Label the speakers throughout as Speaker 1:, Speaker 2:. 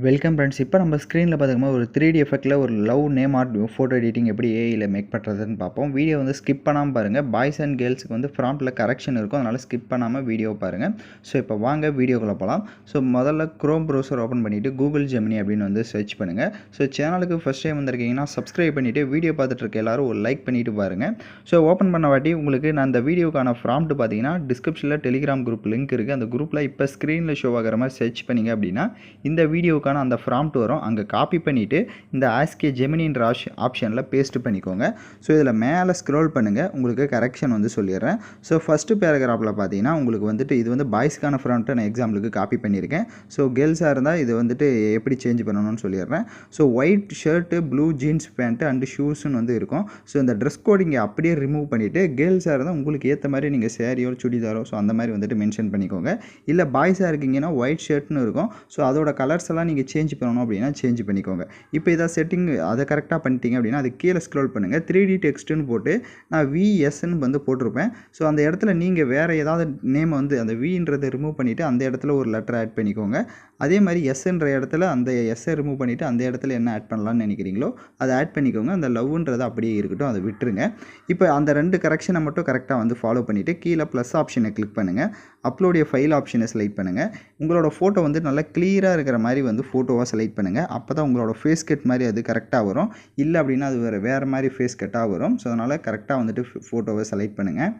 Speaker 1: Welcome friends. இப்போ நம்ம ஸ்க்ரீனில் பார்த்துக்கோமா ஒரு 3D எஃபெக்ட்டில் ஒரு love name art photo editing எப்படி ஏஐயில் மேக் பண்ணுறதுன்னு பார்ப்போம். வீடியோ வந்து ஸ்கிப் பண்ணாமல் பாருங்கள். பாய்ஸ் அண்ட் கேர்ள்ஸுக்கு வந்து ஃப்ராண்ட்டில் கரெக்ஷன் இருக்கும், அதனால் ஸ்கிப் பண்ணாமல் வீடியோ பாருங்கள். ஸோ இப்போ வாங்க வீடியோக்குள்ளே போகலாம். ஸோ முதல்ல க்ரோம் ப்ரௌசர் ஓப்பன் பண்ணிவிட்டு கூகுள் ஜெமினி அப்படின்னு வந்து சர்ச் பண்ணுங்கள். ஸோ சேனலுக்கு ஃபஸ்ட் டைம் வந்திருக்கீங்கன்னா சப்ஸ்கிரைப் பண்ணிவிட்டு வீடியோ பார்த்துட்டு இருக்க எல்லோரும் ஒரு லைக் பண்ணிவிட்டு பாருங்கள். ஸோ ஓப்பன் பண்ண வாட்டி உங்களுக்கு நான் அந்த வீடியோக்கான ப்ராம்ப்ட் பார்த்தீங்கன்னா டிஸ்கிரிப்ஷனில் டெலிகிராம் குரூப் லிங்க் இருக்குது. அந்த குரூப்பில் இப்போ ஸ்க்ரீனில் ஷோ ஆகிற மாதிரி சர்ச் பண்ணிங்க அப்படின்னா இந்த வீடியோக்கான அந்த ப்ராம்ப்ட் வரும். அங்கே காப்பி பண்ணிவிட்டு இந்த ஆஸ்கே ஜெமினின்ற ஆப்ஷனில் பேஸ்ட் பண்ணிக்கோங்க. ஸோ இதில் மேலே ஸ்க்ரோல் பண்ணுங்கள், உங்களுக்கு கரெக்ஷன் வந்து சொல்லிடுறேன். ஸோ ஃபஸ்ட்டு பேராகிராஃபில் பார்த்தீங்கன்னா உங்களுக்கு வந்துட்டு இது வந்து பாய்ஸ்க்கான ப்ராம்ப்ட்டை நான் எக்ஸாம்பிளுக்கு காப்பி பண்ணியிருக்கேன். ஸோ கேர்ள்ஸாக இருந்தால் இது வந்துட்டு எப்படி சேஞ்ச் பண்ணணும்னு சொல்லிடுறேன். So white shirt, blue jeans pant and ஷூஸ்ன்னு வந்து இருக்கும். ஸோ இந்த ட்ரெஸ் கோட் இங்கே அப்படியே ரிமூவ் பண்ணிவிட்டு கேர்ள்ஸாக இருந்தால் உங்களுக்கு ஏற்ற மாதிரி நீங்கள் சேரீயோ சுடிதாரோ ஸோ அந்த மாதிரி வந்துட்டு மென்ஷன் பண்ணிக்கோங்க. இல்லை பாய்ஸாக இருக்கீங்கன்னா ஒயிட் ஷர்ட்னு இருக்கும். ஸோ அதோட கலர்ஸ் எல்லாம் நீங்கள் சேஞ்ச் பண்ணணும் அப்படின்னா சேஞ்ச் பண்ணிக்கோங்க. இப்போ இதை செட்டிங் அதை கரெக்டாக பண்ணிட்டீங்க அப்படின்னா அது கீழே ஸ்க்ரோல் பண்ணுங்கள். 3D டெக்ஸ்ட்டுன்னு போட்டு நான் விஎஸ்ன்னு வந்து போட்டிருப்பேன். ஸோ அந்த இடத்துல நீங்கள் வேறு ஏதாவது நேம் வந்து அந்த வின்றதை ரிமூவ் பண்ணிவிட்டு அந்த இடத்துல ஒரு லெட்டர் ஆட் பண்ணிக்கோங்க. அதே மாதிரி எஸ்ன்ற இடத்துல அந்த எஸ்ஸை ரிமூவ் பண்ணிவிட்டு அந்த இடத்துல என்ன ஆட் பண்ணலான்னு நினைக்கிறீங்களோ அதை ஆட் பண்ணிக்கோங்க. அந்த லவ்ன்றது அப்படியே இருக்கட்டும், அதை விட்டுருங்க. இப்போ அந்த 2 கரெக்ஷனை மட்டும் கரெக்டாக வந்து ஃபாலோ பண்ணிவிட்டு கீழே ப்ளஸ் ஆப்ஷனை கிளிக் பண்ணுங்கள். அப்லோடிய ஃபைல் ஆப்ஷனை செலக்ட் பண்ணுங்கள். உங்களோட ஃபோட்டோ வந்து நல்லா கிளியராக இருக்கிற மாதிரி வந்து ஃபோட்டோவாக செலக்ட் பண்ணுங்கள். அப்போ தான் உங்களோட ஃபேஸ் கட் மாதிரி அது கரெக்டாக வரும். இல்லை அப்படின்னா அது வேறு மாதிரி ஃபேஸ் கட்டாக வரும். ஸோ அதனால் கரெக்டாக வந்துட்டு ஃபோட்டோவை செலக்ட் பண்ணுங்கள்.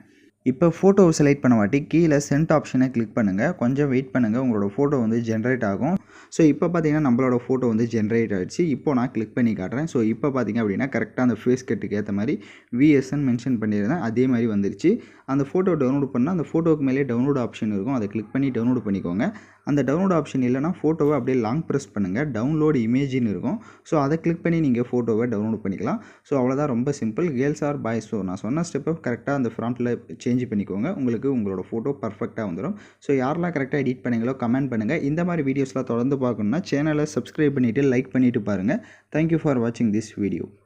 Speaker 1: இப்போ ஃபோட்டோவை செலக்ட் பண்ண வாட்டி கீழே சென்ட் ஆப்ஷனை கிளிக் பண்ணுங்கள். கொஞ்சம் வெயிட் பண்ணுங்கள், உங்களோட ஃபோட்டோ வந்து ஜென்ரேட் ஆகும். ஸோ இப்போ பார்த்தீங்கன்னா நம்மளோட ஃபோட்டோ வந்து ஜென்ரேட் ஆகிடுச்சு. இப்போ நான் கிளிக் பண்ணி காட்டுறேன். ஸோ இப்போ பார்த்தீங்க அப்படின்னா கரெக்டாக அந்த ஃபேஸ் கட்டுக்கு ஏற்ற மாதிரி விஎஸ்ன்னு மென்ஷன் பண்ணியிருந்தேன், அதே மாதிரி வந்துருச்சு. அந்த ஃபோட்டோ டவுன்லோட் பண்ணால் அந்த ஃபோட்டோவுக்கு மேலே டவுன்லோட் ஆப்ஷன் இருக்கும், அதை கிளிக் பண்ணி டவுன்லோட் பண்ணிக்கோங்க. அந்த டவுன்லோட் ஆப்ஷன் இல்லைனா ஃபோட்டோவை அப்படியே லாங் ப்ரெஸ் பண்ணுங்கள், டவுன்லோட் இமேஜின்னு இருக்கும். ஸோ அதை கிளிக் பண்ணி நீங்கள் ஃபோட்டோவை டவுன்லோட் பண்ணிக்கலாம். ஸோ அவ்வளோதான், ரொம்ப simple. Girls are boys, so நான் சொன்ன ஸ்டெப்பை கரெக்டாக அந்த ஃப்ராண்ட்டில் சேஞ்ச் பண்ணிக்கோங்க. உங்களுக்கு உங்களோட ஃபோட்டோ பர்ஃபெக்டாக வந்துடும். ஸோ யாரெல்லாம் கரெக்டாக எடிட் பண்ணீங்களோ கமெண்ட் பண்ணுங்கள். இந்த மாதிரி வீடியோஸ்லாம் தொடர்ந்து பார்க்கணுன்னா சேனலை சப்ஸ்கிரைப் பண்ணிவிட்டு லைக் பண்ணிவிட்டு பாருங்கள். தேங்க்யூ ஃபார் வாட்சிங் திஸ் வீடியோ.